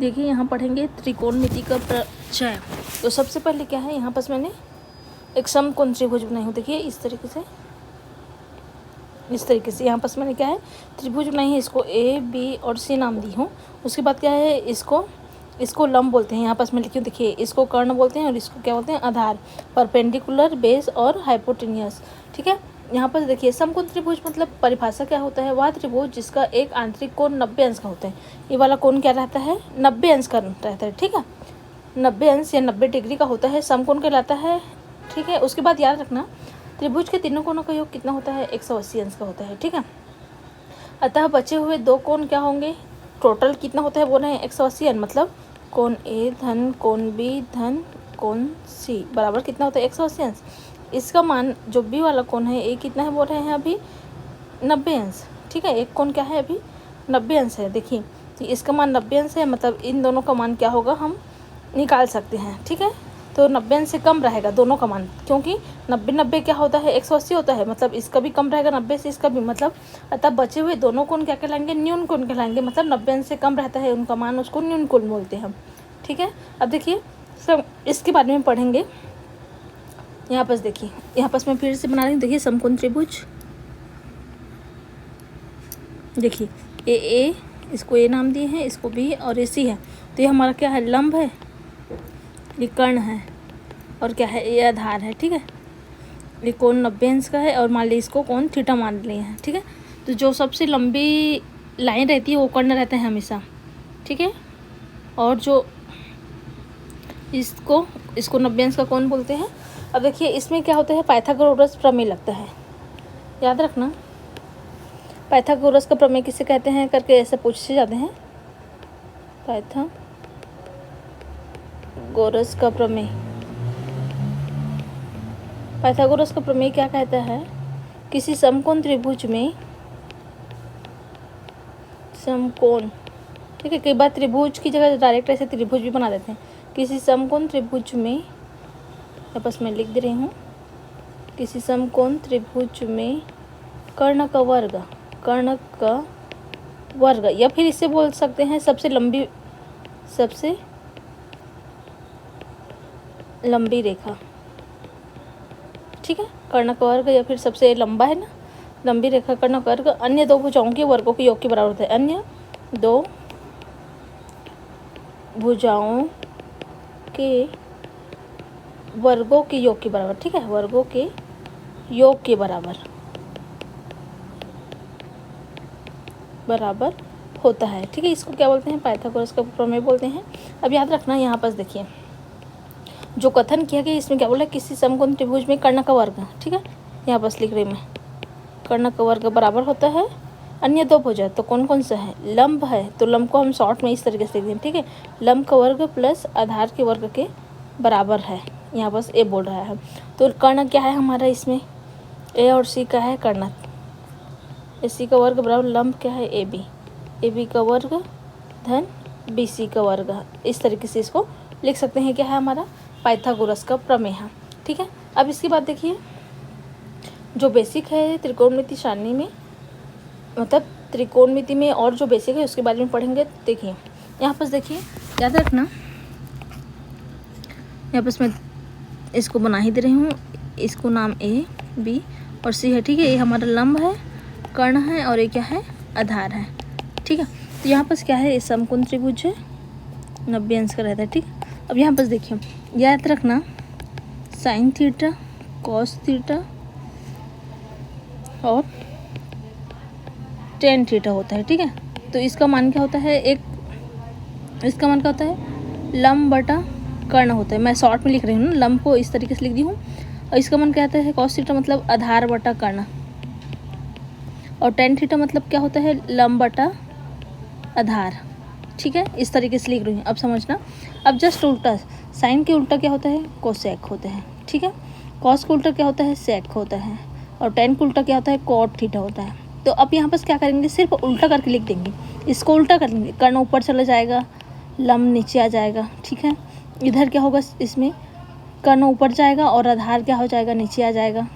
देखिए यहाँ पढ़ेंगे त्रिकोणमिति का परिचय। तो सबसे पहले क्या है, यहाँ पर मैंने एक समकोण त्रिभुज बनाई हूँ। देखिए इस तरीके से यहाँ पर मैंने क्या है, त्रिभुज बनाई है। इसको ए बी और सी नाम दी हूँ। उसके बाद क्या है, इसको लंब बोलते हैं। यहाँ पर मैं लिखी हूँ, देखिए इसको कर्ण बोलते हैं और इसको क्या बोलते हैं, आधार, परपेंडिकुलर, बेस और हाइपोटेन्यूस। ठीक है, यहाँ पर देखिए समकोण त्रिभुज मतलब परिभाषा क्या होता है, वह त्रिभुज जिसका एक आंतरिक कोण 90 अंश का होता है। ये वाला कोण क्या रहता है, 90 अंश का रहता है। ठीक है, 90 अंश या 90 डिग्री का होता है, समकोण कहलाता है। ठीक है, उसके बाद याद रखना त्रिभुज के तीनों कोणों का योग कितना होता है, 180 अंश का होता है। ठीक है, अतः बचे हुए दो कोण क्या होंगे, टोटल कितना होता है बोल रहे हैं 180 अंश, मतलब कोण ए धन कोण बी धन कोण सी बराबर कितना होता है 180 अंश। इसका मान जो बी वाला कोण है ए कितना है बोल रहे हैं अभी 90 अंश। ठीक है, एक कोण क्या है अभी 90 अंश है। देखिए तो इसका मान 90 अंश है, मतलब इन दोनों का मान क्या होगा हम निकाल सकते हैं। ठीक है, तो 90 अंश से कम रहेगा दोनों का मान, क्योंकि 90 क्या होता है 180 होता है, मतलब इसका भी कम रहेगा 90 से, इसका भी, मतलब अतः बचे हुए दोनों कोण क्या कहलाएंगे, न्यून कोण कहलाएंगे। मतलब 90 अंश से कम रहता है उनका मान, उसको न्यून कोण बोलते हैं हम। ठीक है, अब देखिए सब इसके बारे में पढ़ेंगे। यहाँ पर देखिए, यहाँ पर मैं फिर से बना रही हूँ। देखिए समकोण त्रिभुज, देखिए ए इसको ए नाम दिए हैं, इसको बी और ए सी है। तो ये हमारा क्या है, लंब है, ये कर्ण है, और क्या है, ये आधार है। ठीक है, ये कोण 90 अंश का है और मान ली इसको कोण थीटा मान लिए हैं। ठीक है, तो जो सबसे लंबी लाइन रहती है वो कर्ण रहते हैं हमेशा। ठीक है, और जो इसको 90 अंश का कोण बोलते हैं। अब देखिए इसमें क्या होता है, पाइथागोरस प्रमेय लगता है, याद रखना। पाइथागोरस का प्रमेय किसे कहते हैं करके ऐसे पूछे जाते हैं, पाइथागोरस का प्रमेय। पाइथागोरस का प्रमेय क्या कहता है, किसी समकोण त्रिभुज में समकोण, ठीक है, कई बार त्रिभुज की जगह डायरेक्ट ऐसे त्रिभुज भी बना देते हैं। किसी समकोण त्रिभुज में, बस मैं लिख दे रही हूँ, किसी समकोण त्रिभुज में कर्ण का वर्ग, या फिर इससे बोल सकते हैं सबसे लंबी रेखा। ठीक है, कर्ण का वर्ग या फिर सबसे लंबा है ना, लंबी रेखा कर्ण का वर्ग अन्य दो भुजाओं के वर्गों के योग के बराबर होता है। अन्य दो भुजाओं के वर्गों के योग के बराबर। ठीक है, वर्गों के योग के बराबर होता है। ठीक है, इसको क्या बोलते हैं, पाइथागोरस का प्रमेय बोलते हैं। अब याद रखना, यहाँ पर देखिए जो कथन किया गया इसमें क्या बोला, किसी समकोण त्रिभुज में कर्ण का वर्ग। ठीक है, यहाँ पर लिख रही मैं, कर्ण का वर्ग बराबर होता है अन्य दो भुजा। तो कौन कौन सा है, लंब है, तो लंब को हम शॉर्ट में इस तरीके से लिख दें। ठीक है, लंब का वर्ग प्लस आधार के वर्ग के बराबर है, यहाँ बस ए बोल रहा है। तो कर्ण क्या है हमारा इसमें, ए और सी का है कर्ण, ए सी का वर्ग बराबर लंब क्या है, ए बी का वर्ग धन बी सी का वर्ग। इस तरीके से इसको लिख सकते हैं, क्या है हमारा पाइथागोरस का प्रमेय है। ठीक है, अब इसके बाद देखिए जो बेसिक है त्रिकोणमिति सारणी में, मतलब त्रिकोणमिति में और जो बेसिक है उसके बारे में पढ़ेंगे। देखिए यहाँ पर देखिए, याद रखना, यहाँ पर मैं इसको बना ही दे रही हूँ, इसको नाम ए बी और सी है। ठीक है, ये हमारा लंब है, कर्ण है, और ये क्या है, आधार है। ठीक है, तो यहाँ पर क्या है, ये समकोण त्रिभुज है, 90 अंश का रहता है। ठीक, अब यहाँ पर देखिए याद रखना, साइन थीटा, कॉस थीटा और टेन थीटा होता है। ठीक है, तो इसका मान क्या होता है, इसका मान क्या होता है, लंब बटा कर्ण होता है। मैं शॉर्ट में लिख रही हूँ ना, लंब को इस तरीके से लिख दी हूँ, और इसका मान क्या होता है, कॉस थीटा मतलब आधार बटा कर्ण, और टेन थीटा मतलब क्या होता है, लंब बटा आधार। ठीक है, इस तरीके से लिख रही हूँ, अब समझना। अब जस्ट उल्टा, साइन के उल्टा क्या होता है, कोसेक होता है। ठीक है, कॉस का उल्टा क्या होता है, सेक होता है, और टेन का उल्टा क्या होता है, कॉट थीटा होता है। तो अब यहाँ पर क्या करेंगे, सिर्फ उल्टा करके लिख देंगे, इसको उल्टा कर लेंगे, कर्ण ऊपर चला जाएगा, लंब नीचे आ जाएगा। ठीक है, इधर क्या होगा, इसमें कर्ण ऊपर जाएगा और आधार क्या हो जाएगा, नीचे आ जाएगा।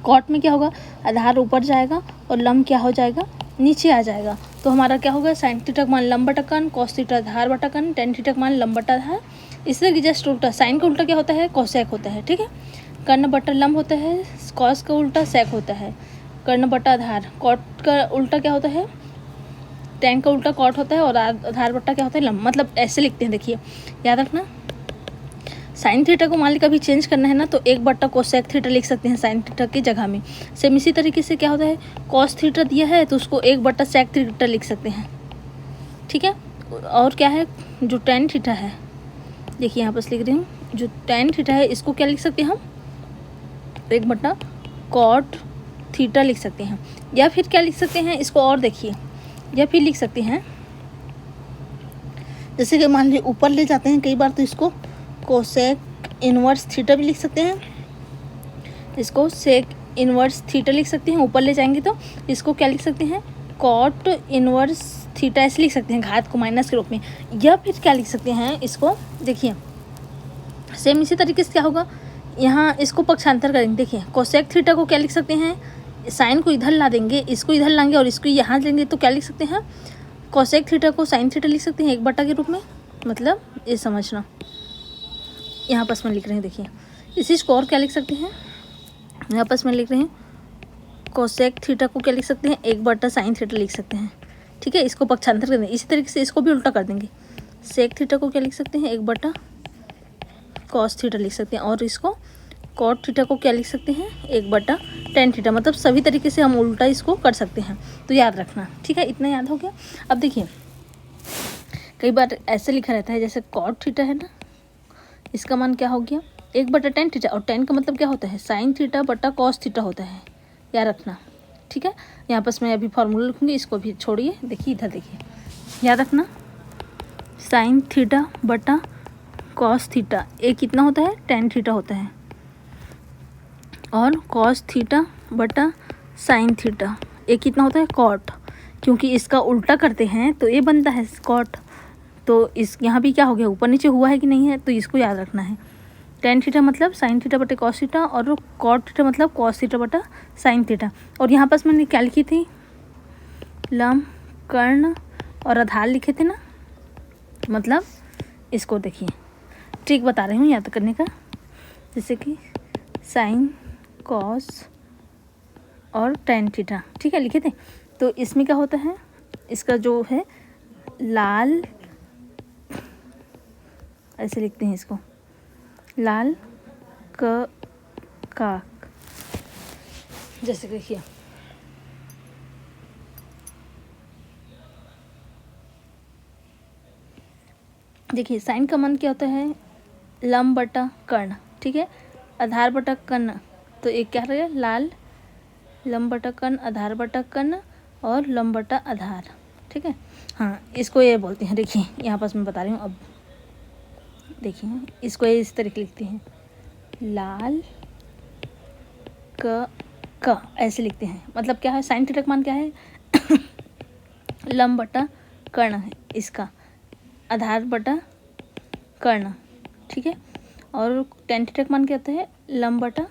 कॉट में क्या होगा, आधार ऊपर जाएगा और लंब क्या हो जाएगा, नीचे आ जाएगा। तो हमारा क्या होगा, साइन थीटा का मान लंब बटा कर्ण, कॉस थीटा आधार बटा कर्ण, टेन थीटा का मान लंब बटा आधार। इस तरह की जस्ट उल्टा, साइन का उल्टा क्या होता है, कोसेक होता है, ठीक है। कर्ण बटा लंब होता है, कॉस का उल्टा सेक होता है, कर्ण बटा आधार, कॉट का उल्टा क्या होता है, टेन का उल्टा कॉट होता है, और आधार बटा क्या होता है, लंब। मतलब ऐसे लिखते हैं, देखिए याद रखना। साइन थीटा को मान ली कभी चेंज करना है ना, तो 1/cos कोसेक थीटा लिख सकते हैं साइन थीटा की जगह में। सेम इसी तरीके से क्या होता है, कॉस थीटा दिया है तो उसको 1/sec थीटा लिख सकते हैं, ठीक है। और क्या है, जो टेन थीटा है, देखिए यहाँ पर लिख रही हूँ, जो टेन थीटा है इसको क्या लिख सकते हैं हम, 1/cot थीटा लिख सकते हैं। या फिर क्या लिख सकते हैं इसको, और देखिए, या फिर लिख सकते हैं, जैसे कि मान लीजिए ऊपर ले जाते हैं कई बार, तो इसको कोसेक इनवर्स थीटा भी लिख सकते हैं, इसको सेक इनवर्स थीटा लिख सकते हैं। ऊपर ले जाएंगे तो इसको क्या लिख सकते हैं, कॉट इनवर्स थीटा ऐसे लिख सकते हैं, घात को माइनस के रूप में। या फिर क्या लिख सकते हैं इसको, देखिए सेम इसी तरीके से क्या होगा, यहाँ इसको पक्षांतर करेंगे, देखिए कोसेक थीटा को क्या लिख सकते हैं, साइन को इधर ला देंगे, इसको इधर लाएंगे और इसको यहाँ लेंगे, तो क्या लिख सकते हैं, कोसेक थीटा को साइन थीटा लिख सकते हैं 1/, के रूप में। मतलब ये समझना, यहाँ पर मैं लिख रहे हैं, देखिए इसी को और क्या लिख सकते हैं, यहाँ पर मैं लिख रहे हैं, कोसेक थीटा को क्या लिख सकते हैं, 1/, साइन थीटा लिख सकते हैं, ठीक है। इसको पक्षांतर कर देंगे, इसी तरीके से इसको भी उल्टा कर देंगे, सेक थीटा को क्या लिख सकते हैं, 1/, कॉस थीटा लिख सकते हैं, और इसको कॉट थीटा को क्या लिख सकते हैं, 1/, टेन थीटा। मतलब सभी तरीके से हम उल्टा इसको कर सकते हैं, तो याद रखना, ठीक है। इतना याद हो गया। अब देखिए कई बार ऐसे लिखा रहता है, जैसे कॉट थीटा है ना, इसका मान क्या हो गया, 1/tan थीटा, और टेन का मतलब क्या होता है, साइन थीटा बटा कॉस थीटा होता है, याद रखना, ठीक है। यहाँ पर मैं अभी फार्मूला लिखूँगी, इसको भी छोड़िए, देखिए इधर देखिए, याद रखना, साइन थीटा बटा कॉस थीटा ये कितना होता है, टेन थीटा होता है, और कॉस थीटा बटा साइन थीटा ये कितना होता है, कॉट। क्योंकि इसका उल्टा करते हैं तो ये बनता है कॉट, तो इस यहाँ भी क्या हो गया, ऊपर नीचे हुआ है कि नहीं है, तो इसको याद रखना है। टेन थीटा मतलब साइन थीटा बटे कॉस थीटा, और कॉट थीटा मतलब कॉस थीटा बटा साइन थीटा। और यहाँ पर मैंने क्या लिखी थी, लंब, कर्ण और आधार लिखे थे ना। मतलब इसको देखिए, ट्रिक बता रही हूँ याद करने का, जैसे कि साइन, कॉस और टेन थीटा, ठीक है, लिखे थे। तो इसमें क्या होता है, इसका जो है लाल, ऐसे लिखते हैं इसको, लाल काक, जैसे देखिए देखिए साइन का मान क्या होता है, लंब बटा कर्ण, ठीक है, आधार बटा कर्ण, तो एक क्या रहेगा, लाल, लंब बटा कर्ण, आधार बटा कर्ण और लंब बटा आधार, ठीक है। हाँ, इसको ये बोलते हैं, देखिए यहाँ पर मैं बता रही हूँ। अब देखिए इसको ये इस तरीके लिखते हैं, लाल क ऐसे लिखते हैं। मतलब क्या है, साइन थीटा का मान क्या है लंब बटा कर्ण है इसका, आधार बटा कर्ण, ठीक है। और टेन थीटा का मान क्या होता है, लंब बटा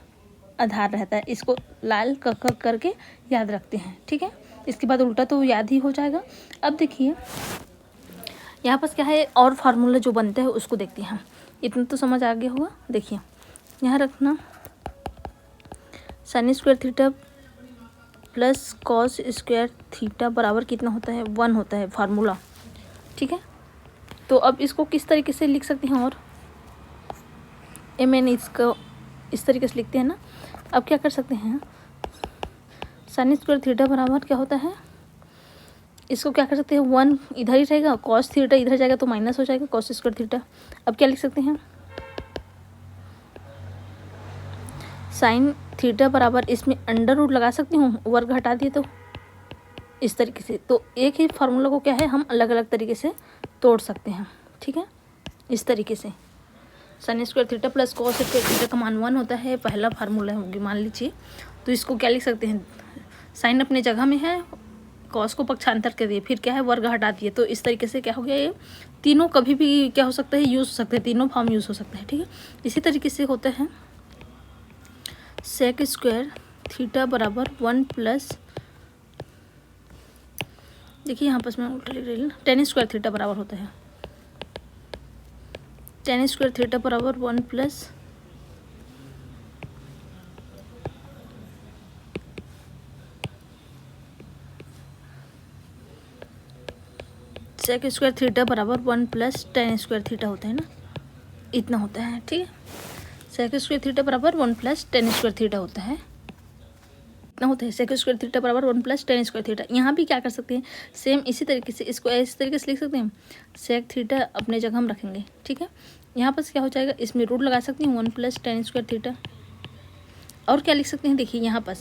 आधार रहता है। इसको लाल क करके याद रखते हैं, ठीक है। इसके बाद उल्टा तो याद ही हो जाएगा। अब देखिए यहाँ पर क्या है, और फार्मूला जो बनते हैं उसको देखते हैं हम। इतना तो समझ आ गया होगा। देखिए यहाँ रखना, sine square theta plus cos square theta बराबर कितना होता है, 1 होता है फार्मूला, ठीक है। तो अब इसको किस तरीके से लिख सकते हैं, और मैंने इसको इस तरीके से लिखते हैं ना। अब क्या कर सकते हैं, साइन स्क्वायर थीटा बराबर क्या होता है, इसको क्या कर सकते हैं, 1 इधर ही रहेगा, कॉस थीटा इधर जाएगा तो माइनस हो जाएगा कॉस स्क्वायर थीटा। अब क्या लिख सकते हैं, साइन थीटा बराबर, इसमें अंडर रूट लगा सकती हूँ, वर्ग हटा दिए तो इस तरीके से। तो एक ही फार्मूला को क्या है, हम अलग अलग तरीके से तोड़ सकते हैं, ठीक है। इस तरीके से sine square theta plus cos square theta का मान 1 होता है, पहला फार्मूला होगी मान लीजिए। तो इसको क्या लिख सकते हैं, साइन अपने जगह में है, कॉस को पक्षांतर कर दिए, फिर क्या है वर्ग हटा दिए, तो इस तरीके से क्या हो गया, ये तीनों कभी भी क्या हो सकता है, यूज़ हो सकते हैं, तीनों फॉर्म यूज़ हो सकते हैं, ठीक है। इसी तरीके से होता है सेक स्क्वायर थीटा बराबर 1 प्लस देखिए यहाँ पर मैं उल्टा लिख रही हूँ, टेन स्क्वायर थीटा बराबर होता है टेन स्क्वायर थीटा बराबर 1 प्लस सेक स्क्वायर थीटा बराबर 1 प्लस टेन स्क्वायर थीटा होता है ना, इतना होता है। ठीक है, सेक स्क्वायर थीटा बराबर 1 प्लस टेन स्क्वायर थीटा होता है, इतना होता है। सेक स्क्वायर थीटा बराबर 1 प्लस टेन स्क्वायर थीटा। यहाँ भी क्या कर सकते हैं, सेम इसी तरीके से इसको इस तरीके से लिख सकते हैं, सेक थीटा अपने जगह हम रखेंगे। ठीक है, यहाँ पर क्या हो जाएगा, इसमें रूट लगा सकते हैं 1 प्लस टेन स्क्वायर थीटा। और क्या लिख सकते हैं, देखिए यहाँ पर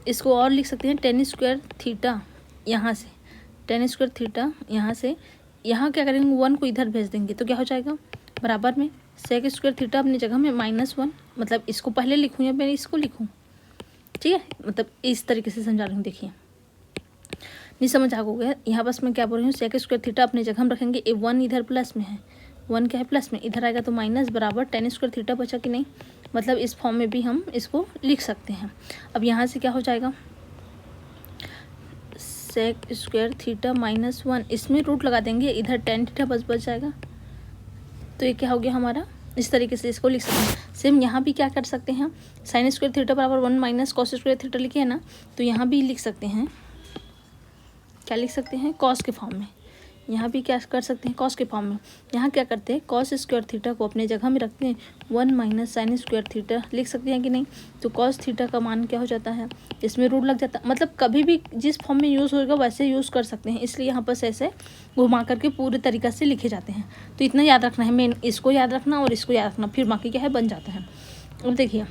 इसको और लिख सकते हैं टेन स्क्वायर थीटा, यहाँ से टेन स्क्वायर थीटा यहाँ से, यहाँ क्या करेंगे 1 को इधर भेज देंगे तो क्या हो जाएगा बराबर में सेक स्क्वायर थीटा अपनी जगह में -1, मतलब इसको पहले लिखूँ या मैं इसको लिखूँ। ठीक है, मतलब इस तरीके से समझा रही हूँ। देखिए नहीं समझ आ गया, यहाँ बस मैं क्या बोल रही हूँ, सेक स्क्वायर थीटा अपनी जगह हम रखेंगे, ए 1 इधर प्लस में है, 1 क्या है प्लस में, इधर आएगा तो माइनस बराबर टेन स्क्वायर थीटा बचा कि नहीं, मतलब इस फॉर्म में भी हम इसको लिख सकते हैं। अब यहाँ से क्या हो जाएगा, सेक स्क्वायर थीटा -1, इसमें रूट लगा देंगे, इधर टेन थीटा बच जाएगा, तो ये क्या हो गया हमारा, इस तरीके से इसको लिख सकते हैं। सेम यहाँ भी क्या कर सकते हैं, साइन स्क्वायर थीटा बराबर 1 माइनस कॉस स्क्वायर थीटा लिखे है ना, तो यहाँ भी लिख सकते हैं, क्या लिख सकते हैं, कॉस के फॉर्म में। यहाँ भी क्या कर सकते हैं, कॉस के फॉर्म में। यहाँ क्या करते हैं, कॉस स्क्वायर थीटा को अपने जगह में रखते हैं, 1 माइनस साइन स्क्वायर थीटा लिख सकते हैं कि नहीं, तो कॉस थीटा का मान क्या हो जाता है, इसमें रूट लग जाता है, मतलब कभी भी जिस फॉर्म में यूज़ होगा वैसे यूज़ कर सकते हैं, इसलिए यहाँ पर ऐसे घुमा करके पूरे तरीक़ा से लिखे जाते हैं। तो इतना याद रखना है, मेन इसको याद रखना और इसको याद रखना, फिर बाकी क्या है बन जाता है। अब देखिए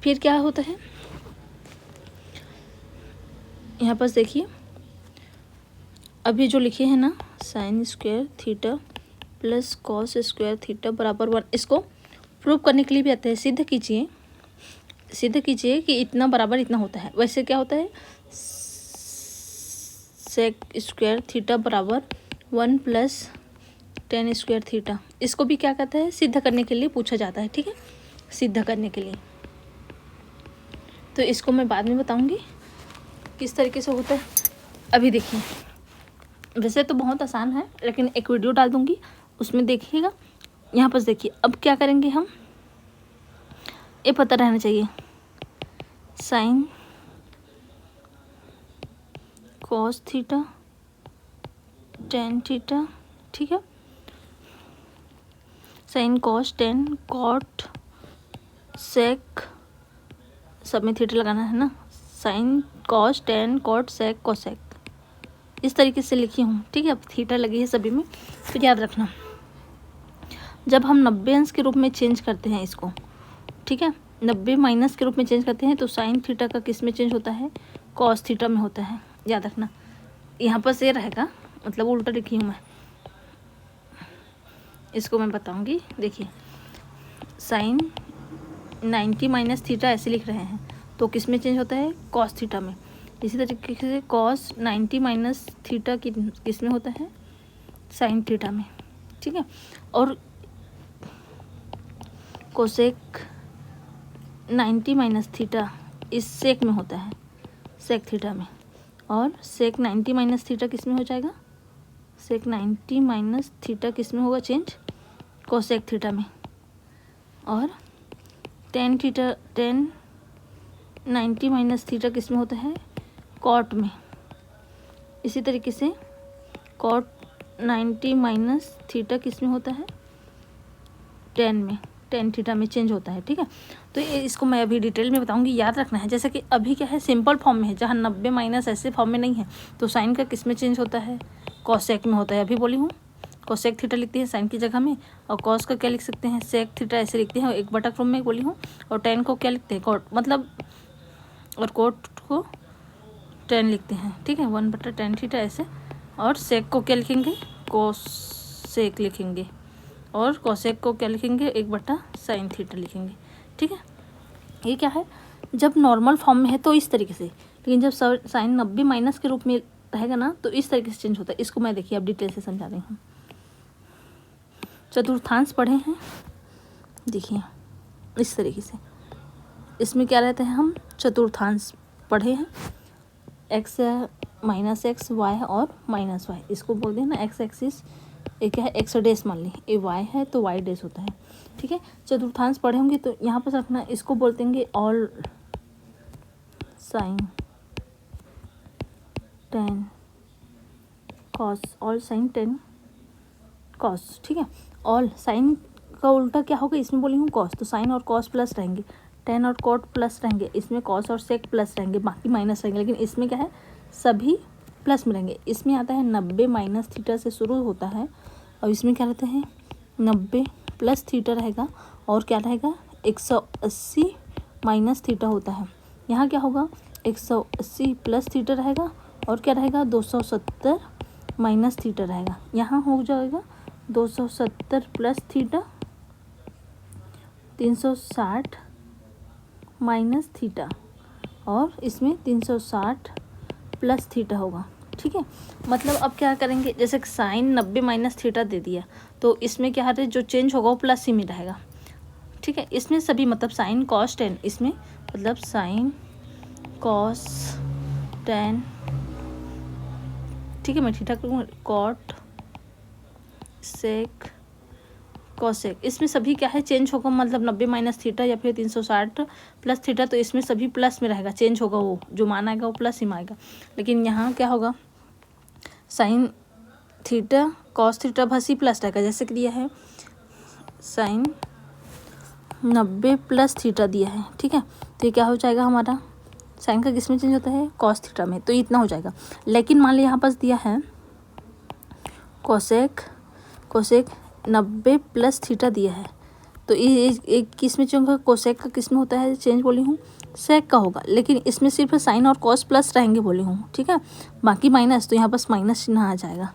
फिर क्या होता है, यहाँ पर देखिए अभी जो लिखे हैं ना, sine square theta plus cos square theta बराबर 1, इसको प्रूव करने के लिए भी आते हैं, सिद्ध कीजिए कि इतना बराबर इतना होता है। वैसे क्या होता है, सेक स्क्वायर थीटा बराबर 1 प्लस टेन स्क्वायर थीटा, इसको भी क्या कहता है, सिद्ध करने के लिए पूछा जाता है। ठीक है, सिद्ध करने के लिए, तो इसको मैं बाद में बताऊंगी किस तरीके से होता है। अभी देखिए, वैसे तो बहुत आसान है, लेकिन एक वीडियो डाल दूंगी उसमें देखिएगा। यहाँ पर देखिए अब क्या करेंगे हम, ये पता रहना चाहिए, sine cos theta tan theta, ठीक है, sine cos tan cot sec, सब में थीटा लगाना है ना, sine cos tan cot sec cosec, इस तरीके से लिखी हूँ। ठीक है, अब थीटा लगी है सभी में, तो याद रखना जब हम 90 अंश के रूप में चेंज करते हैं इसको, ठीक है, 90 माइनस के रूप में चेंज करते हैं, तो साइन थीटा का किस में चेंज होता है, कॉस थीटा में होता है, याद रखना। यहाँ पर से रहेगा, मतलब उल्टा लिखी हूँ मैं, इसको मैं बताऊँगी। देखिए साइन 90 माइनस थीटा ऐसे लिख रहे हैं, तो किस में चेंज होता है, कॉस थीटा में। इसी तरीके से कॉस 90 माइनस थीटा किस में होता है, साइन थीटा में। ठीक है, और कोसेक 90 माइनस थीटा इस सेक में होता है, सेक थीटा में, और सेक 90 माइनस थीटा किस में हो जाएगा, सेक 90 माइनस थीटा किस में होगा चेंज, कोसेक थीटा में, और टेन 90 माइनस थीटा किस में होता है, कॉट में। इसी तरीके से कॉट 90 माइनस थीटा किस में होता है, टेन में, टेन थीटा में चेंज होता है। ठीक है, तो ये इसको मैं अभी डिटेल में बताऊंगी, याद रखना है। जैसे कि अभी क्या है, सिंपल फॉर्म में है, जहाँ 90 माइनस ऐसे फॉर्म में नहीं है, तो साइन का किस में चेंज होता है, कॉसेक में होता है। अभी बोली हूँ कॉसेक थीटा लिखते हैं साइन की जगह में, और कॉस का क्या लिख सकते हैं, सेक थीटा ऐसे लिखते हैं, एक बटा फॉर्म में बोली हूँ, और टेन को क्या लिखते हैं, कॉट, मतलब, और कोट को टेन लिखते हैं। ठीक है, 1/10 थीटा ऐसे, और सेक को क्या लिखेंगे, कोसेक लिखेंगे, और कोसेक को क्या लिखेंगे, 1/sin थीटा लिखेंगे। ठीक है, ये क्या है, जब नॉर्मल फॉर्म में है तो इस तरीके से, लेकिन जब साइन 90 माइनस के रूप में रहेगा ना, तो इस तरीके से चेंज होता है। इसको मैं देखिए अब डिटेल से समझा रही हूँ। चतुर्थांश पढ़े हैं, देखिए इस तरीके से, इसमें क्या रहता है, हम चतुर्थांश पढ़े हैं, एक्स माइनस एक्स, वाई और माइनस वाई, इसको बोलते हैं ना एक्स एक्सिस। एक क्या है एक्स डैश मान ली, ये वाई है तो वाई डैश होता है, ठीक है। चतुर्थांश पढ़े होंगे तो यहाँ पर रखना, इसको बोलते हैं all sine tan cos, all sine tan cos, ठीक है। ऑल साइन का उल्टा क्या होगा, इसमें बोली हूँ कॉस, तो साइन और कॉस प्लस रहेंगे, टेन और कॉट प्लस रहेंगे, इसमें कॉस और सेक प्लस रहेंगे, बाकी माइनस रहेंगे। लेकिन इसमें क्या है, सभी प्लस में रहेंगे। इसमें आता है 90 माइनस थीटा से शुरू होता है, और इसमें क्या रहता है 90 प्लस थीटा रहेगा, और क्या रहेगा 180 माइनस थीटा होता है। यहाँ क्या होगा 180 प्लस थीटा रहेगा, और क्या रहेगा 270 माइनस थीटा रहेगा। यहाँ हो जाएगा 270 प्लस थीटा 360 माइनस थीटा, और इसमें 360 प्लस थीटा होगा, ठीक है। मतलब अब क्या करेंगे, जैसे साइन 90 माइनस थीटा दे दिया, तो इसमें क्या है जो चेंज होगा वो प्लस ही में रहेगा, ठीक है। इसमें सभी मतलब साइन कॉस टेन, इसमें मतलब साइन कॉस टेन, ठीक है। मैं थीटा करूँ कॉट सेक कॉसेक, इसमें सभी क्या है चेंज होगा, मतलब 90 माइनस थीटा या फिर 360 प्लस थीटा, तो इसमें सभी प्लस में रहेगा, चेंज होगा वो जो मान आएगा वो प्लस ही में आएगा। लेकिन यहाँ क्या होगा साइन थीटा कॉस थीटा बस ही प्लस रहेगा, जैसे कि दिया है साइन 90 प्लस थीटा दिया है, ठीक है। तो ये क्या हो जाएगा हमारा, साइन का किस में चेंज होता है कॉस थीटा में, तो इतना हो जाएगा। लेकिन मान लीजिए यहाँ पास दिया है कोसेक 90 प्लस थीटा दिया है, तो ये एक किस में चेंज होगा, कोसेक का किस में होता है चेंज बोली हूँ, सेक का होगा। लेकिन इसमें सिर्फ साइन और कॉस प्लस रहेंगे बोली हूँ, ठीक है, बाकी माइनस, तो यहाँ पास माइनस चिन्ह आ जाएगा,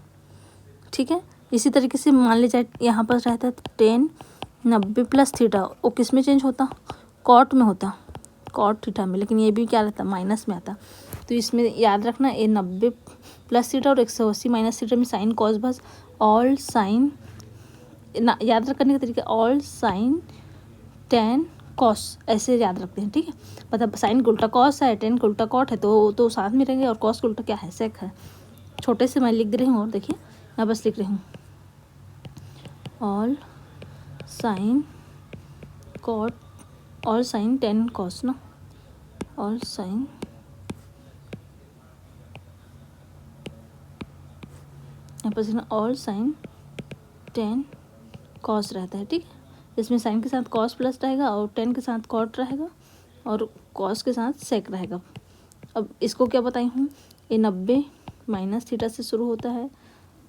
ठीक है। इसी तरीके से मान लीजिए यहाँ पर रहता है 10 90 प्लस थीटा, वो किस में चेंज होता, कॉट में होता, कॉट थीटा में, लेकिन ये भी क्या रहता माइनस में आता। तो इसमें याद रखना ये 90 प्लस थीटा और 180 माइनस थीटा में साइन कॉस बस ऑल साइन, याद रखने का तरीका ऑल साइन टेन कॉस, ऐसे याद रखते हैं, ठीक है। मतलब साइन का उल्टा कॉस है, टेन का उल्टा कॉट है, तो साथ में रहेंगे, और कॉस का उल्टा क्या है सेक है। छोटे से मैं लिख दे रही हूँ, और देखिए मैं बस लिख रही हूँ all sine cot, all sine tan cos ना, ऑल साइन यहाँ पर ऑल साइन टेन कॉस रहता है, ठीक है। इसमें साइन के साथ कॉस प्लस रहेगा, और टेन के साथ कॉट रहेगा, और कॉस के साथ सेक रहेगा। अब इसको क्या बताई हूँ, ये 90 माइनस थीटा से शुरू होता है,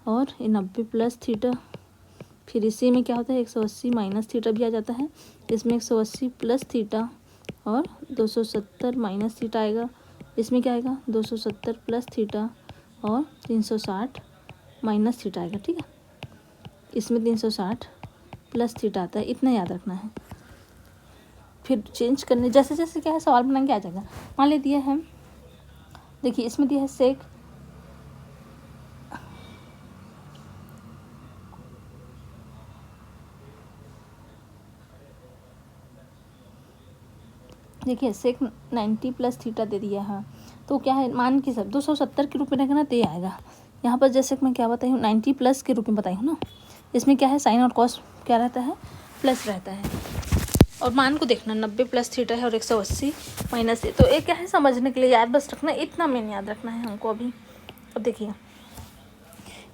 और ये 90 प्लस थीटा, फिर इसी में क्या होता है 180 माइनस थीटा भी आ जाता है, इसमें 180 प्लस थीटा और 270 माइनस थीटा आएगा। इसमें क्या आएगा 270 प्लस थीटा और 360 माइनस थीटा आएगा, ठीक है। इसमें 360 प्लस थीटा आता है, इतना याद रखना है। फिर चेंज करने जैसे जैसे क्या है सवाल बनाएंगे आ जाएगा। मान ले दिया है, देखिए इसमें दिया है सेक देखिए सेक 90 प्लस थीटा दे दिया है, तो क्या है मान की सब 270 के रूप में रहेगा ना, तो ये आएगा। यहाँ पर जैसे मैं क्या बताई हूँ 90 प्लस के रूप में बताई हूँ ना, इसमें क्या है साइन और कॉस क्या रहता है प्लस रहता है, और मान को देखना 90 प्लस थीटा है और 180 माइनस है, तो ये क्या है समझने के लिए याद बस रखना, इतना मेन याद रखना है हमको अभी। अब देखिए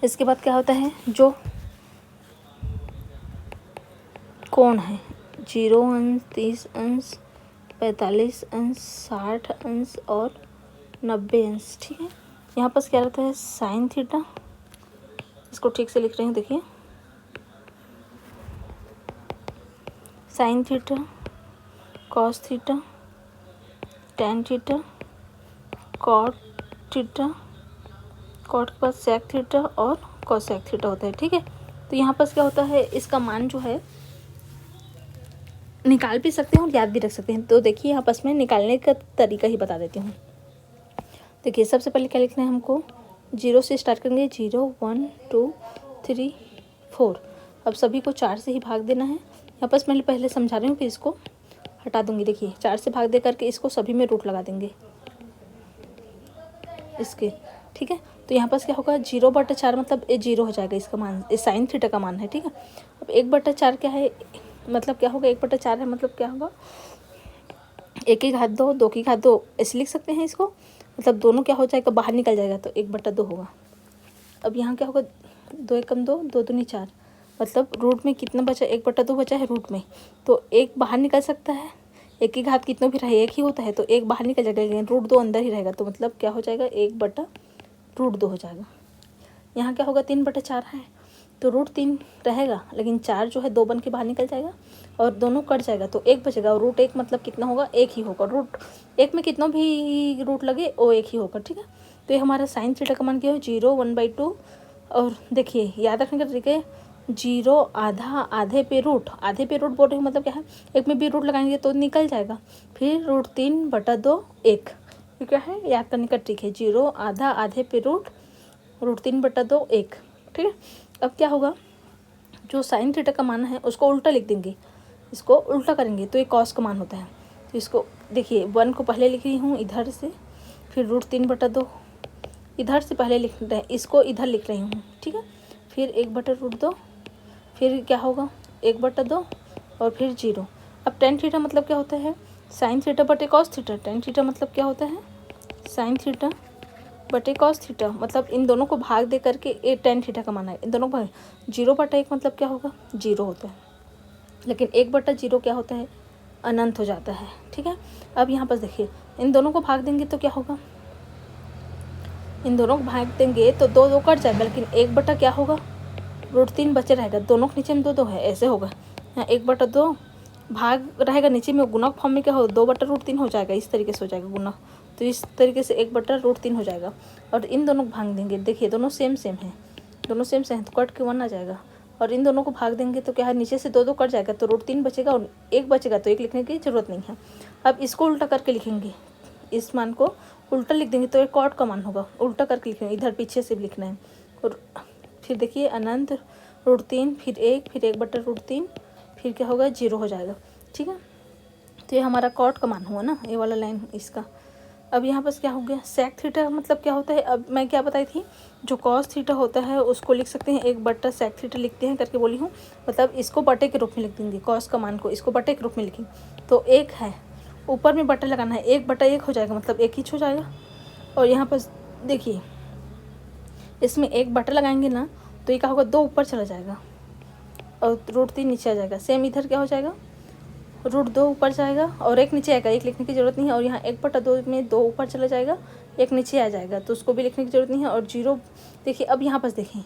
इसके बाद क्या होता है, जो कोण है 0 अंश 30 अंश 45 अंश 60 अंश और 90 अंश, ठीक है। यहाँ पर क्या रहता है साइन थीटा, इसको ठीक से लिख रही हूँ, देखिए sine theta cos theta tan theta cot theta, cot के बाद सेक थीटा और कोसेक थीटा होता है, ठीक है। तो यहाँ पर क्या होता है इसका मान जो है निकाल भी सकते हैं और याद भी रख सकते हैं। तो देखिए यहाँ पर मैं निकालने का तरीका ही बता देती हूँ। देखिए सबसे पहले क्या लिखना है हमको, 0 से स्टार्ट करेंगे, 0 1 2 3 4। अब सभी को 4 से ही भाग देना है। यहाँ पर मैं पहले समझा रही हूँ, फिर इसको हटा दूँगी। देखिए 4 से भाग दे करके इसको सभी में रूट लगा देंगे, इसके, ठीक है। तो यहाँ पास क्या होगा 0/4 मतलब ये 0 हो जाएगा, इसका मान ये साइन थीटा का मान है, ठीक है। अब 1/4 क्या है, मतलब क्या होगा 1/4 है मतलब क्या होगा 1 की घात 2, 2 की घात 2 ऐसे लिख सकते हैं इसको, मतलब दोनों क्या हो जाएगा बाहर निकल जाएगा तो 1/2 होगा। अब यहाँ क्या होगा 2 एकम 2, 2 दूनी 4, मतलब रूट में कितना बचा 1/2 बचा है रूट में, तो 1 बाहर निकल सकता है, 1 की घात कितना भी रहे 1 ही होता है, तो 1 बाहर निकल जाएगा लेकिन √2 अंदर ही रहेगा, तो मतलब क्या हो जाएगा 1/√2 हो जाएगा। यहाँ क्या होगा 3/4 है तो √3 रहेगा, लेकिन 4 जो है 2 बन के बाहर निकल जाएगा और दोनों कट जाएगा तो 1 बचेगा, और √1 मतलब कितना होगा 1 ही होगा, √1 में कितना भी रूट लगे वो 1 ही होगा, ठीक है। तो ये हमारा साइन थीटा का मान क्या हो 0, 1/2। और देखिए याद रखने का तरीके 0 आधा, आधे पे रूट बोल रहे हो मतलब क्या है 1 में भी रूट लगाएंगे तो निकल जाएगा, फिर √3/2 1, ये क्या है याद करने का ट्रिक है 0 आधा, आधे पे रूट, √3/2 1, ठीक है। अब क्या होगा जो साइन थीटा का मान है उसको उल्टा लिख देंगे, इसको उल्टा करेंगे तो ये कॉस का मान होता है। तो इसको देखिए 1 को पहले लिख रही हूँ इधर से, फिर √3/2 इधर से पहले लिख रहे हैं, इसको इधर लिख रही हूँ, ठीक है। फिर 1/√2, फिर क्या होगा 1/2 और फिर 0। अब टेन थीटा मतलब क्या होता है साइन थीटा बटे कॉस थीटा, टेन थीटा मतलब क्या होता है साइन थीटा बटे कॉस थीटा, मतलब इन दोनों को भाग दे करके ये टेन थीटा का मान है, इन दोनों को भाग 0/1 मतलब क्या होगा 0 होता है, लेकिन 1/0 क्या होता है अनंत हो जाता है, ठीक है। अब यहाँ पर देखिए इन दोनों को भाग देंगे तो क्या होगा, इन दोनों को भाग देंगे तो 2 2 कट जाएगा, लेकिन 1 क्या होगा √3 बचे रहेगा, दोनों के नीचे में 2 2 है ऐसे होगा, यहाँ 1/2 भाग रहेगा नीचे में गुणक फॉर्म में क्या हो 2/√3 हो जाएगा, इस तरीके से हो जाएगा गुणक, तो इस तरीके से 1/√3 हो जाएगा। और इन दोनों को भाग देंगे, देखिए दोनों सेम है, दोनों सेम है तो कट के 1 आ जाएगा, और इन दोनों को भाग देंगे तो क्या है नीचे से 2 2 कट जाएगा तो √3 बचेगा और 1 बचेगा, तो 1 लिखने की ज़रूरत नहीं है। अब इसको उल्टा करके लिखेंगे, इस मान को उल्टा लिख देंगे तो एक कॉट का मान होगा, उल्टा करके लिखेंगे इधर पीछे से भी लिखना है, और फिर देखिए अनंत √3 फिर 1 फिर 1/√3 फिर क्या होगा 0 हो जाएगा, ठीक है। तो ये हमारा कॉट का मान हुआ ना, ये वाला लाइन इसका। अब यहाँ पर क्या हो गया सेक थीटा मतलब क्या होता है, अब मैं क्या बताई थी जो कॉस थीटा होता है उसको लिख सकते हैं 1/सेक थीटा लिखते हैं करके बोली हूँ, मतलब इसको बटे के रूप में लिख देंगे, कॉस का मान को इसको बटे के रूप में लिखेंगे तो 1 है, ऊपर में बटा लगाना है 1/1 हो जाएगा, मतलब 1 ही हो जाएगा। और यहाँ पर देखिए इसमें 1 बटा लगाएंगे ना तो ये क्या होगा 2 ऊपर चला जाएगा और √3 नीचे आ जाएगा, सेम इधर क्या हो जाएगा √2 ऊपर जाएगा और 1 नीचे आएगा, 1 लिखने की ज़रूरत नहीं है, और यहाँ 1/2 में 2 ऊपर चला जाएगा 1 नीचे आ जाएगा तो उसको भी लिखने की ज़रूरत नहीं है। और 0 देखिए अब यहाँ पर देखें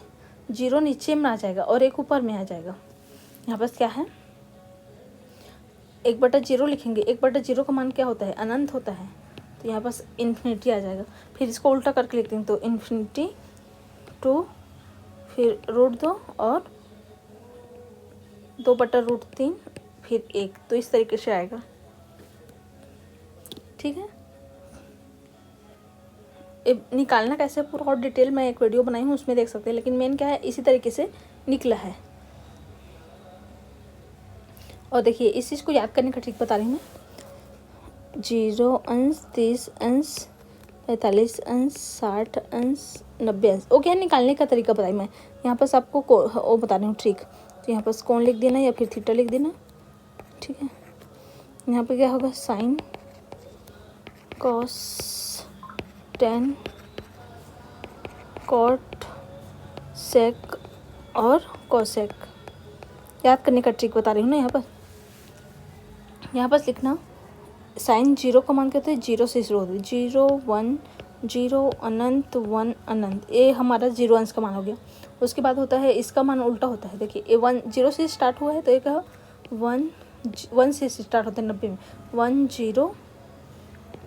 0 नीचे में आ जाएगा और 1 ऊपर में आ जाएगा, यहाँ पर क्या है 1/0 लिखेंगे, 1/0 का मान क्या होता है अनंत होता है, तो यहाँ पास इन्फिनिटी आ जाएगा। फिर इसको उल्टा करके लिखते हैं तो इन्फिनिटी 2 फिर √2 और 2/√3 फिर 1, तो इस तरीके से आएगा, ठीक है। निकालना कैसे पूरा और डिटेल मैं एक वीडियो बनाई हूँ उसमें देख सकते हैं, लेकिन मेन क्या है इसी तरीके से निकला है। और देखिए इस चीज़ को याद करने का ट्रिक बता रही हूँ मैं, 0 अंश 30 अंश 45 अंश 60 अंश 90 अंश, ओके है निकालने का तरीका बताई मैं, यहाँ पर आपको वो बता रही हूँ ट्रिक। तो यहाँ पर कौन लिख देना या फिर थीटा लिख देना, ठीक है। यहाँ पे क्या होगा sine cos tan cot sec और कोसेक, याद करने का ट्रिक बता रही हूँ ना। यहाँ पर लिखना साइन 0 का मान क्या होता है 0 से शुरू होती है, 0 1 0 अनंत 1 अनंत, ये हमारा 0 अंश का मान हो गया। उसके बाद होता है इसका मान उल्टा होता है, देखिए ये 1 0 से स्टार्ट हुआ है तो ये क्या 1 से स्टार्ट होता है 90 में 1 0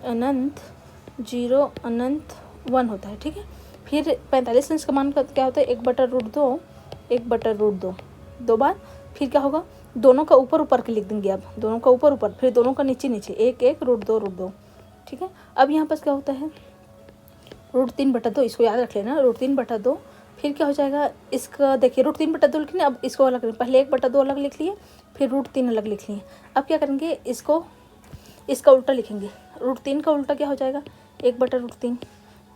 अनंत 0 अनंत 1 होता है, ठीक है। फिर 45 अंश का मान क्या होता है 1/√2 1/√2 दो बार, फिर क्या होगा दोनों का ऊपर ऊपर के लिख देंगे, अब दोनों का ऊपर ऊपर फिर दोनों का नीचे नीचे 1 1 √2 ठीक है। अब यहाँ पर क्या होता है √3/2, इसको याद रख लेना √3/2, फिर क्या हो जाएगा इसका देखिए √3/2 लिखने, अब इसको अलग करें, पहले 1/2 अलग लिख लिए फिर √3 अलग लिख लिए। अब क्या करेंगे इसको इसका उल्टा लिखेंगे, √3 का उल्टा क्या हो जाएगा 1/√3,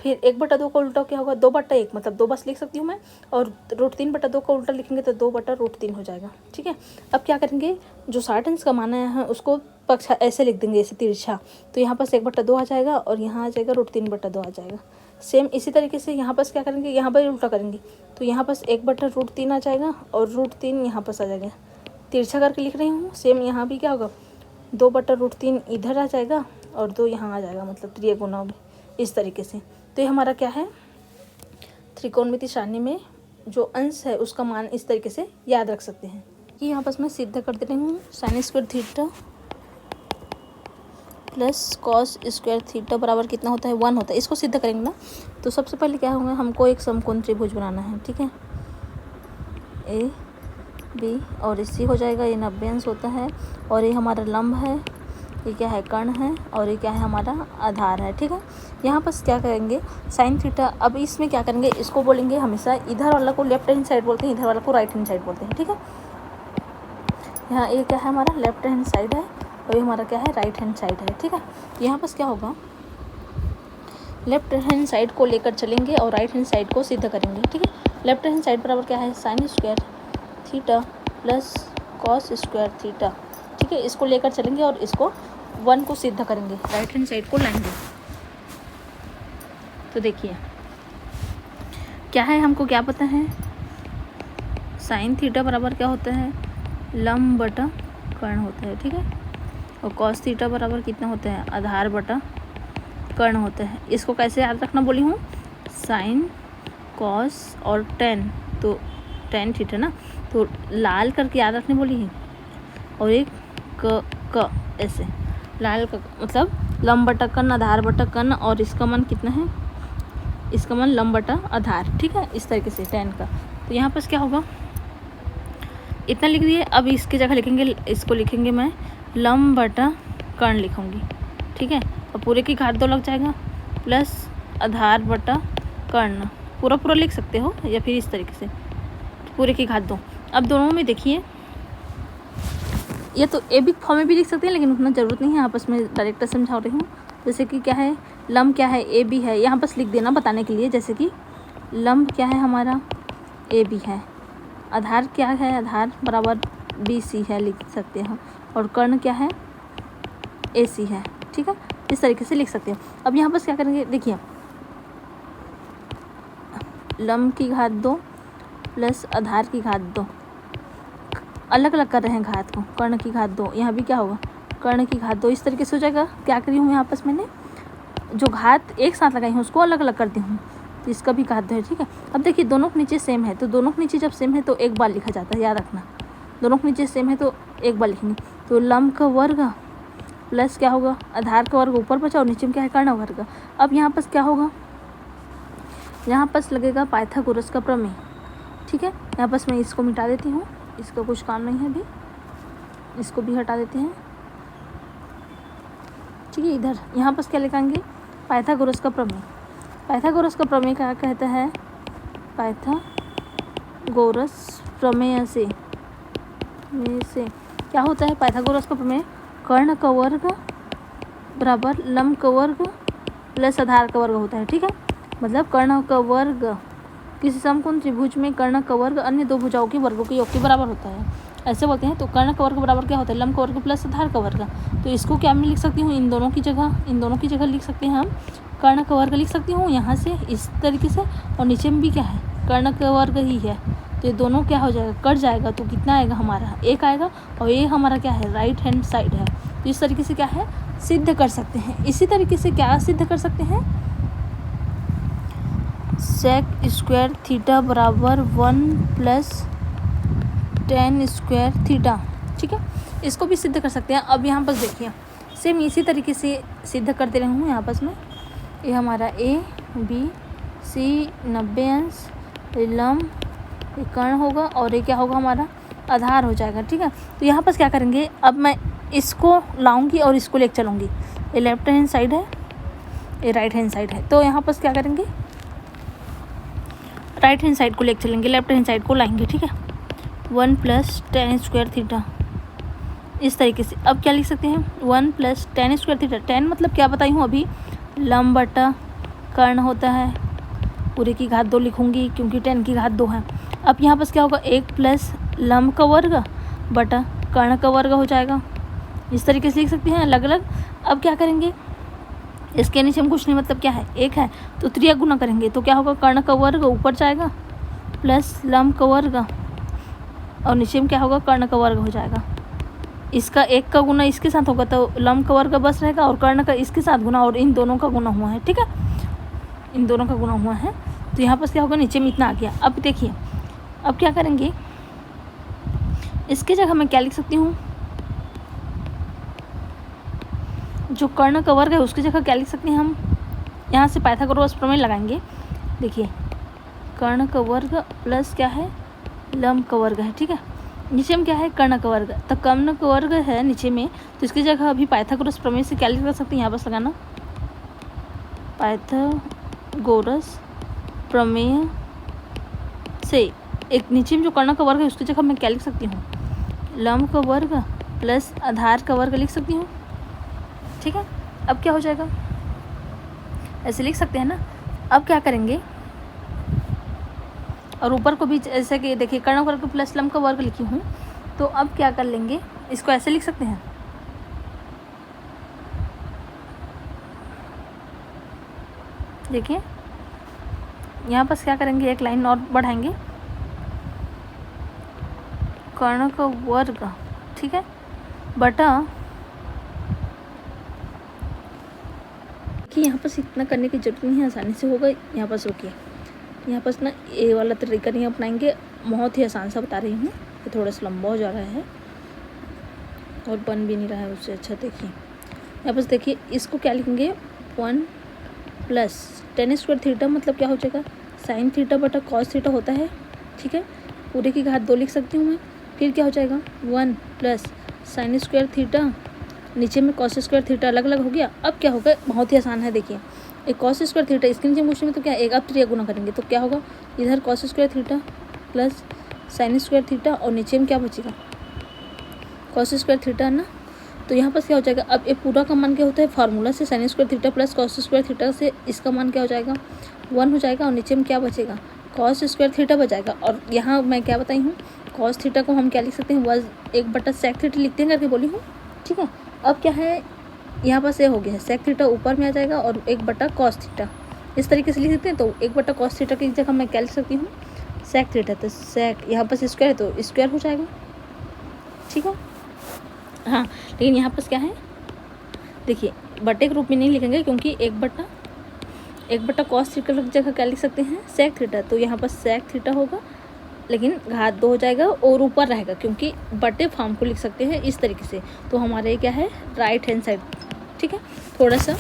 फिर 1/2 का उल्टा क्या होगा, 2/1, मतलब 2 बस लिख सकती हूँ मैं, और √3/2 का उल्टा लिखेंगे तो 2/√3 हो जाएगा। ठीक है, अब क्या करेंगे, जो 60 अंश का मान है उसको पक्ष ऐसे लिख देंगे, ऐसे तिरछा, तो यहाँ पास 1/2 आ जाएगा और यहाँ आ जाएगा √3/2 आ जाएगा। सेम इसी तरीके से यहाँ पास क्या करेंगे, यहाँ पर उल्टा करेंगे, तो यहाँ पास 1/√3 आ जाएगा और √3 यहाँ पास आ जाएगा, तिरछा करके लिख रही हूँ। सेम यहाँ भी क्या होगा, 2/√3 इधर आ जाएगा और 2 यहाँ आ जाएगा, मतलब त्रिगुणा में इस तरीके से। तो ये हमारा क्या है, त्रिकोणमिति सारणी में जो अंश है उसका मान इस तरीके से याद रख सकते हैं। कि यहाँ पास मैं सिद्ध कर दे रही हूँ, sin² theta plus cos² theta बराबर कितना होता है, 1 होता है। इसको सिद्ध करेंगे ना, तो सबसे पहले क्या होगा, हमको एक समकोण त्रिभुज बनाना है। ठीक है, ए बी और इसी हो जाएगा, ये 90 अंश होता है, और ये हमारा लंब है, ये क्या है, कर्ण है, और ये क्या है, हमारा आधार है। ठीक है, यहाँ पर क्या करेंगे, साइन थीटा। अब इसमें क्या करेंगे, इसको बोलेंगे हमेशा, इधर वाला को लेफ्ट हैंड साइड बोलते हैं, इधर वाला को राइट हैंड साइड बोलते हैं। ठीक है, यहाँ ये क्या है, हमारा लेफ्ट हैंड साइड है और ये हमारा क्या है, राइट हैंड साइड है। ठीक है, यहाँ पर क्या होगा, लेफ्ट हैंड साइड को लेकर चलेंगे और राइट हैंड साइड को सिद्ध करेंगे। ठीक है, लेफ्ट हैंड साइड बराबर क्या है, sin² theta plus cos² theta. ठीक है, इसको लेकर चलेंगे और इसको 1 को सिद्ध करेंगे, राइट हैंड साइड को लाएंगे। तो देखिए क्या है, हमको क्या पता है, साइन थीटा बराबर क्या होता है, लंब बटा कर्ण होता है। ठीक है, और cos थीटा बराबर कितना होता है, आधार बटा कर्ण होता है। इसको कैसे याद रखना बोली हूँ, साइन cos और tan, तो tan थीटा ना, तो लाल करके याद रखने बोली है, और एक क ऐसे लाल का मतलब लंब बटा कर्ण, आधार बटा कर्ण, और इसका मान कितना है, इसका मान लंब बटा आधार। ठीक है, इस तरीके से tan का। तो यहाँ पर क्या होगा, इतना लिख दिए। अब इसकी जगह लिखेंगे, इसको लिखेंगे मैं लंब बटा कर्ण लिखूँगी। ठीक है, और पूरे की घात 2 लग जाएगा, प्लस आधार बटा कर्ण, पूरा लिख सकते हो या फिर इस तरीके से पूरे की घात 2। अब दोनों में देखिए, ये तो ए बी फॉर्म में भी लिख सकते हैं, लेकिन उतना ज़रूरत नहीं है, आपस में डायरेक्ट समझा रही हूँ। जैसे कि क्या है, लंब क्या है, ए बी है, यहाँ बस लिख देना बताने के लिए। जैसे कि लंब क्या है हमारा, ए बी है, आधार क्या है, आधार बराबर बी सी है, लिख सकते हैं, और कर्ण क्या है, ए सी है। ठीक है, इस तरीके से लिख सकते हैं। अब यहाँ बस क्या करेंगे, देखिए लंब की घात 2 प्लस आधार की घात 2, अलग अलग कर रहे हैं घात को, कर्ण की घात 2, यहाँ भी क्या होगा, कर्ण की घात 2, इस तरीके से हो जाएगा। क्या करी हूँ यहाँ आपस मैंने जो घात एक साथ लगाई हूँ उसको अलग अलग करती हूँ, तो इसका भी घात 2 है। ठीक है, अब देखिए दोनों के नीचे सेम है, तो दोनों के नीचे जब सेम है तो एक बार लिखा जाता है, याद रखना, दोनों के नीचे सेम है तो एक बार लिखेंगे। तो लंब का वर्ग प्लस क्या होगा, आधार का वर्ग ऊपर बचा और नीचे में क्या है, कर्ण वर्ग। अब यहाँ पर क्या होगा, यहाँ पर लगेगा पाइथागोरस का प्रमेय। ठीक है, यहाँ पर मैं इसको मिटा देती हूँ, इसका कुछ काम नहीं है अभी, इसको भी हटा देते हैं। ठीक है, इधर यहाँ पर क्या लिखेंगे, पाइथागोरस का प्रमेय। पाइथागोरस का प्रमेय क्या कहता है, पाइथागोरस प्रमेय से क्या होता है, पाइथागोरस का प्रमेय कर्ण का वर्ग बराबर लंब का वर्ग प्लस आधार का वर्ग होता है। ठीक है, मतलब कर्ण का वर्ग किसी समकोण त्रिभुज में कर्ण का वर्ग अन्य दो भुजाओं के वर्गों के योग के बराबर होता है, ऐसे बोलते हैं। तो कर्ण का वर्ग बराबर क्या होता है, लंब का वर्ग प्लस आधार का वर्ग। तो इसको क्या मैं लिख सकती हूँ, इन दोनों की जगह लिख सकते हैं हम, कर्ण का वर्ग लिख सकती हूँ यहाँ से इस तरीके से, और नीचे में भी क्या है, कर्ण का वर्ग ही है, तो ये दोनों क्या हो जाएगा, कट जाएगा, तो कितना आएगा हमारा, एक आएगा, और ये हमारा क्या है, राइट हैंड साइड है। तो इस तरीके से क्या है, सिद्ध कर सकते हैं। इसी तरीके से क्या सिद्ध कर सकते हैं, sec² थीटा बराबर 1 प्लस tan² थीटा। ठीक है, इसको भी सिद्ध कर सकते हैं। अब यहाँ पर देखिए सेम इसी तरीके से सिद्ध करते रही हूँ। यहाँ पर मैं ये हमारा ए बी सी 90 अंश, लंब ये कर्ण होगा, और ये क्या होगा, हमारा आधार हो जाएगा। ठीक है, तो यहाँ पर क्या करेंगे, अब मैं इसको लाऊंगी और इसको लेकर चलूँगी, ये लेफ्ट हैंड साइड है, ये राइट हैंड साइड है, तो यहाँ पर क्या करेंगे, राइट हैंड साइड को लेकर चलेंगे, लेफ्ट हैंड साइड को लाएंगे। ठीक है, 1 प्लस tan² थीटा, इस तरीके से। अब क्या लिख सकते हैं, 1 प्लस tan² थीटा, tan मतलब क्या बताई हूँ अभी, लंब बटा कर्ण होता है, पूरे की घात 2 लिखूँगी क्योंकि 10 की घात 2 है। अब यहाँ पर क्या होगा, 1 प्लस लंब का वर्ग बटा कर्ण का वर्ग हो जाएगा। इस तरीके से लिख सकते हैं अलग अलग। अब क्या करेंगे, इसके नीचे हम कुछ नहीं, मतलब क्या है, 1 है तो त्रिया गुना करेंगे तो क्या होगा, कर्ण का वर्ग ऊपर जाएगा प्लस लंब का वर्ग और नीचे में क्या होगा, कर्ण का वर्ग हो जाएगा। इसका 1 का गुना इसके साथ होगा तो लंब का वर्ग बस रहेगा और कर्ण का इसके साथ गुना, और इन दोनों का गुना हुआ है, ठीक है, इन दोनों का गुना हुआ है। तो यहाँ पर क्या होगा, नीचे में इतना आ गया। अब देखिए, अब क्या करेंगे, इसके जगह मैं क्या लिख सकती हूँ, जो कर्ण का वर्ग है उसकी जगह क्या लिख सकते हैं हम, यहाँ से पाइथागोरस प्रमेय लगाएंगे। देखिए, कर्ण का वर्ग प्लस क्या है, लंब का वर्ग है, ठीक है, नीचे में क्या है, कर्ण का वर्ग, तो कर्ण का वर्ग है नीचे में, तो इसकी जगह अभी पाइथागोरस प्रमेय से क्या लिख सकते हैं, यहाँ बस लगाना, पाइथागोरस प्रमेय से एक नीचे में जो कर्ण का वर्ग है उसकी जगह मैं क्या लिख सकती हूँ, लंब का वर्ग प्लस आधार का वर्ग लिख सकती हूँ, ठीक है। अब क्या हो जाएगा, ऐसे लिख सकते हैं ना। अब क्या करेंगे, और ऊपर को भी ऐसे कि देखिए कर्ण वर्ग प्लस लंब का वर्ग लिखी हूँ, तो अब क्या कर लेंगे, इसको ऐसे लिख सकते हैं, देखिए यहाँ पर क्या करेंगे, एक लाइन और बढ़ाएंगे, कर्ण का वर्ग, ठीक है, बटा कि यहाँ पर इतना करने की जरूरत नहीं है, आसानी से होगा। यहाँ पर रुकिए, यहाँ पर ना ये वाला तरीका नहीं अपनाएंगे, बहुत ही आसान सा बता रही हूँ, ये थोड़ा सा लंबा हो जा रहा है और बन भी नहीं रहा है उससे अच्छा। देखिए यहाँ पर देखिए, इसको क्या लिखेंगे, 1 प्लस टेन स्क्वायर थीटा, मतलब क्या हो जाएगा, साइन थीटा बटा कॉस थीटा होता है, ठीक है, पूरे की घात 2 लिख सकती हूँ मैं। फिर क्या हो जाएगा, 1 प्लस साइन स्क्वायर थीटा, नीचे में कॉस स्क्वायर थीटा अलग अलग हो गया। अब क्या होगा, बहुत ही आसान है, देखिए एक कॉस स्क्वायर थीटा इसके नीचे मुश्किल में तो क्या, एक अब त्रिया गुना करेंगे तो क्या होगा, इधर cos square theta plus sine square theta और नीचे में क्या बचेगा, कॉस स्क्वायर थीटा ना। तो यहाँ पर क्या हो जाएगा, अब ये पूरा का मान क्या होता है, फार्मूला से sine square theta plus cos square theta से इसका मान क्या हो जाएगा, 1 हो जाएगा और नीचे में क्या बचेगा, कॉस स्क्वायर थीटा बचाएगा। और यहाँ मैं क्या बताई हूँ, कॉस थीटा को हम क्या लिख सकते हैं, 1/sec थीटा लिखते हैं करके बोली हूँ, ठीक है। अब क्या है, यहाँ पर से हो गया है, सेक थीटा ऊपर में आ जाएगा और 1/cos थीटा, इस तरीके से लिख सकते हैं। तो 1/cos थीटा की जगह मैं क्या लिख सकती हूँ, सेक थीटा, तो सेक यहाँ पर स्क्वायर है तो स्क्वायर हो जाएगा, ठीक है। हाँ, लेकिन यहाँ पर क्या है, देखिए बटे के रूप में नहीं लिखेंगे क्योंकि 1/cos थीटा की जगह क्या लिख सकते हैं, सेक थीटा, तो यहाँ पर सेक थीटा होगा लेकिन घात 2 हो जाएगा और ऊपर रहेगा क्योंकि बटे फॉर्म को लिख सकते हैं इस तरीके से। तो हमारे क्या है, राइट हैंड साइड, ठीक है। थोड़ा सा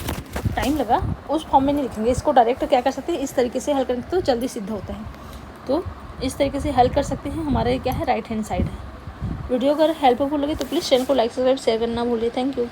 टाइम लगा, उस फॉर्म में नहीं लिखेंगे, इसको डायरेक्ट क्या कर सकते हैं, इस तरीके से हल करेंगे तो जल्दी सिद्ध होता है। तो इस तरीके से हल कर सकते हैं, हमारा क्या है, राइट हैंड साइड है। वीडियो अगर हेल्पफुल लगे तो प्लीज़ चैनल को लाइक सब्सक्राइब शेयर करना भूलिए। Thank you.